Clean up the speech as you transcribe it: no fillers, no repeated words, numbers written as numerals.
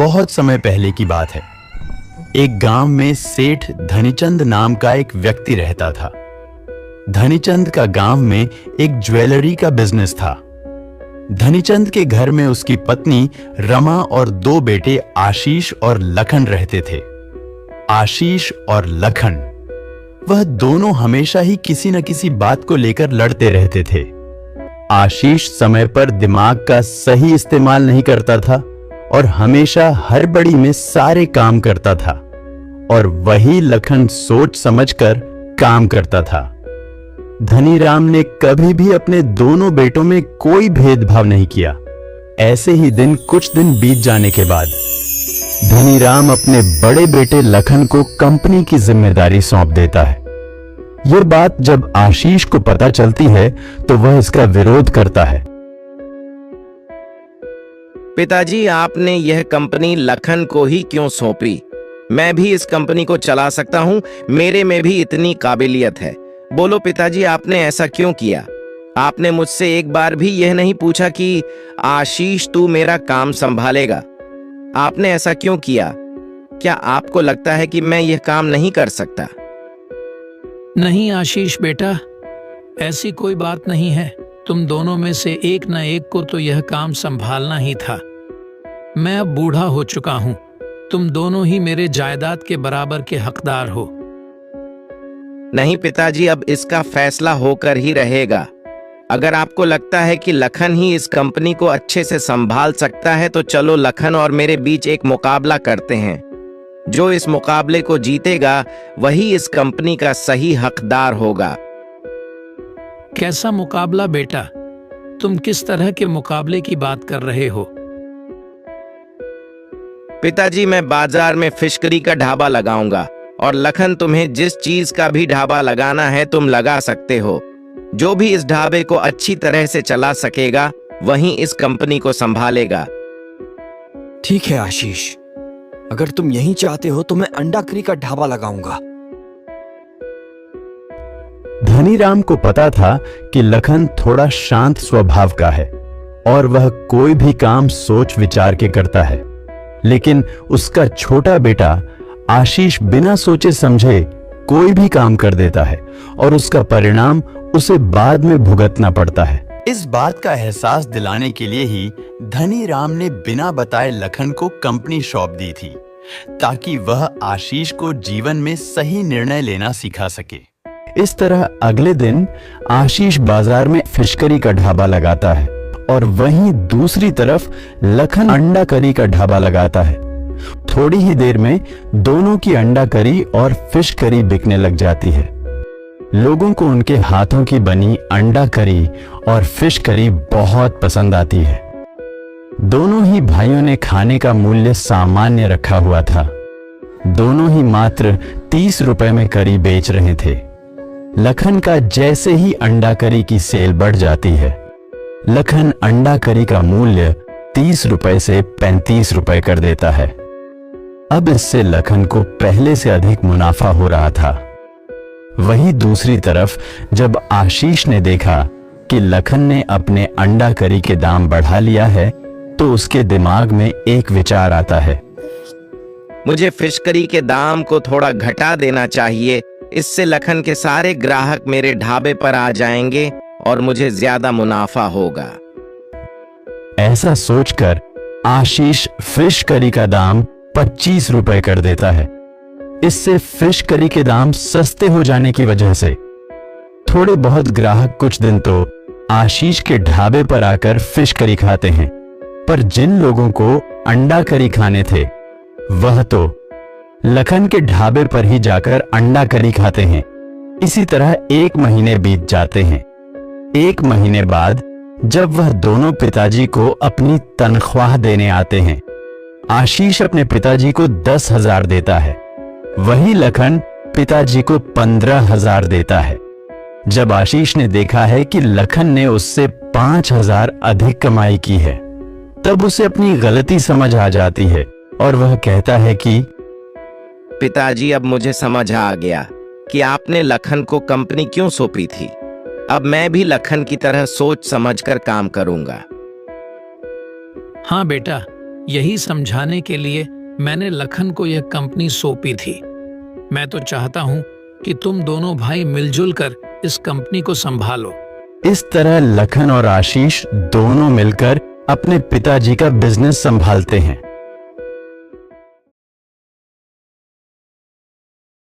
बहुत समय पहले की बात है। एक गांव में सेठ धनीचंद नाम का एक व्यक्ति रहता था। धनीचंद का गांव में एक ज्वेलरी का बिजनेस था। धनीचंद के घर में उसकी पत्नी रमा और दो बेटे आशीष और लखन रहते थे। आशीष और लखन, वह दोनों हमेशा ही किसी न किसी बात को लेकर लड़ते रहते थे। आशीष समय पर दिमाग का सही इस्तेमाल नहीं करता था और हमेशा हड़बड़ी में सारे काम करता था, और वही लखन सोच समझकर काम करता था। धनीराम ने कभी भी अपने दोनों बेटों में कोई भेदभाव नहीं किया। ऐसे ही कुछ दिन बीत जाने के बाद धनीराम अपने बड़े बेटे लखन को कंपनी की जिम्मेदारी सौंप देता है। यह बात जब आशीष को पता चलती है तो वह इसका विरोध करता है। पिताजी, आपने यह कंपनी लखन को ही क्यों सौंपी? मैं भी इस कंपनी को चला सकता हूं, मेरे में भी इतनी काबिलियत है। बोलो पिताजी, आपने ऐसा क्यों किया? आपने मुझसे एक बार भी यह नहीं पूछा कि आशीष तू मेरा काम संभालेगा? आपने ऐसा क्यों किया? क्या आपको लगता है कि मैं यह काम नहीं कर सकता? नहीं आशीष बेटा, ऐसी कोई बात नहीं है। तुम दोनों में से एक न एक को तो यह काम संभालना ही था। मैं अब बूढ़ा हो चुका हूं। तुम दोनों ही मेरे जायदाद के बराबर के हकदार हो। नहीं पिताजी, अब इसका फैसला होकर ही रहेगा। अगर आपको लगता है कि लखन ही इस कंपनी को अच्छे से संभाल सकता है तो चलो लखन और मेरे बीच एक मुकाबला करते हैं। जो इस मुकाबले को जीतेगा वही इस कंपनी का सही हकदार होगा। कैसा मुकाबला बेटा? तुम किस तरह के मुकाबले की बात कर रहे हो? पिताजी, मैं बाजार में फिशकरी का ढाबा लगाऊंगा और लखन, तुम्हें जिस चीज का भी ढाबा लगाना है तुम लगा सकते हो। जो भी इस ढाबे को अच्छी तरह से चला सकेगा वही इस कंपनी को संभालेगा। ठीक है आशीष, अगर तुम यही चाहते हो तो मैं अंडा करी का ढाबा लगाऊंगा। धनीराम को पता था कि लखन थोड़ा शांत स्वभाव का है और वह कोई भी काम सोच विचार के करता है, लेकिन उसका छोटा बेटा आशीष बिना सोचे समझे कोई भी काम कर देता है और उसका परिणाम उसे बाद में भुगतना पड़ता है। इस बात का एहसास दिलाने के लिए ही धनीराम ने बिना बताए लखन को कंपनी सौंप दी थी, ताकि वह आशीष को जीवन में सही निर्णय लेना सिखा सके। इस तरह अगले दिन आशीष बाजार में फिशकरी का ढाबा लगाता है और वहीं दूसरी तरफ लखन अंडा करी का ढाबा लगाता है। थोड़ी ही देर में दोनों की अंडा करी और फिश करी बिकने लग जाती है। लोगों को उनके हाथों की बनी अंडा करी और फिश करी बहुत पसंद आती है। दोनों ही भाइयों ने खाने का मूल्य सामान्य रखा हुआ था। दोनों ही मात्र 30 रुपए में करी बेच रहे थे। लखन का जैसे ही अंडा करी की सेल बढ़ जाती है, लखन अंडा करी का मूल्य 30 रुपए से 35 रुपए कर देता है। अब इससे लखन को पहले से अधिक मुनाफा हो रहा था। वहीं दूसरी तरफ जब आशीष ने देखा कि लखन ने अपने अंडा करी के दाम बढ़ा लिया है तो उसके दिमाग में एक विचार आता है। मुझे फिश करी के दाम को थोड़ा घटा देना चाहिए। इससे लखन के सारे ग्राहक मेरे ढाबे पर आ जाएंगे और मुझे ज्यादा मुनाफा होगा। ऐसा सोचकर आशीष फिश करी का दाम 25 रुपए कर देता है। इससे फिश करी के दाम सस्ते हो जाने की वजह से थोड़े बहुत ग्राहक कुछ दिन तो आशीष के ढाबे पर आकर फिश करी खाते हैं, पर जिन लोगों को अंडा करी खाने थे वह तो लखन के ढाबे पर ही जाकर अंडा करी खाते हैं। इसी तरह 1 महीने बीत जाते हैं। 1 महीने बाद जब वह दोनों पिताजी को अपनी तनख्वाह देने आते हैं, आशीष अपने पिताजी को 10,000 देता है, वही लखन पिताजी को 15,000 देता है। जब आशीष ने देखा है कि लखन ने उससे 5,000 अधिक कमाई की है, तब उसे अपनी गलती समझ आ जाती है और वह कहता है कि पिताजी, अब मुझे समझ आ गया कि आपने लखन को कंपनी क्यों सौंपी थी। अब मैं भी लखन की तरह सोच समझकर काम करूंगा। हाँ बेटा, यही समझाने के लिए मैंने लखन को यह कंपनी सौंपी थी। मैं तो चाहता हूँ कि तुम दोनों भाई मिलजुल कर इस कंपनी को संभालो। इस तरह लखन और आशीष दोनों मिलकर अपने पिताजी का बिजनेस संभालते हैं।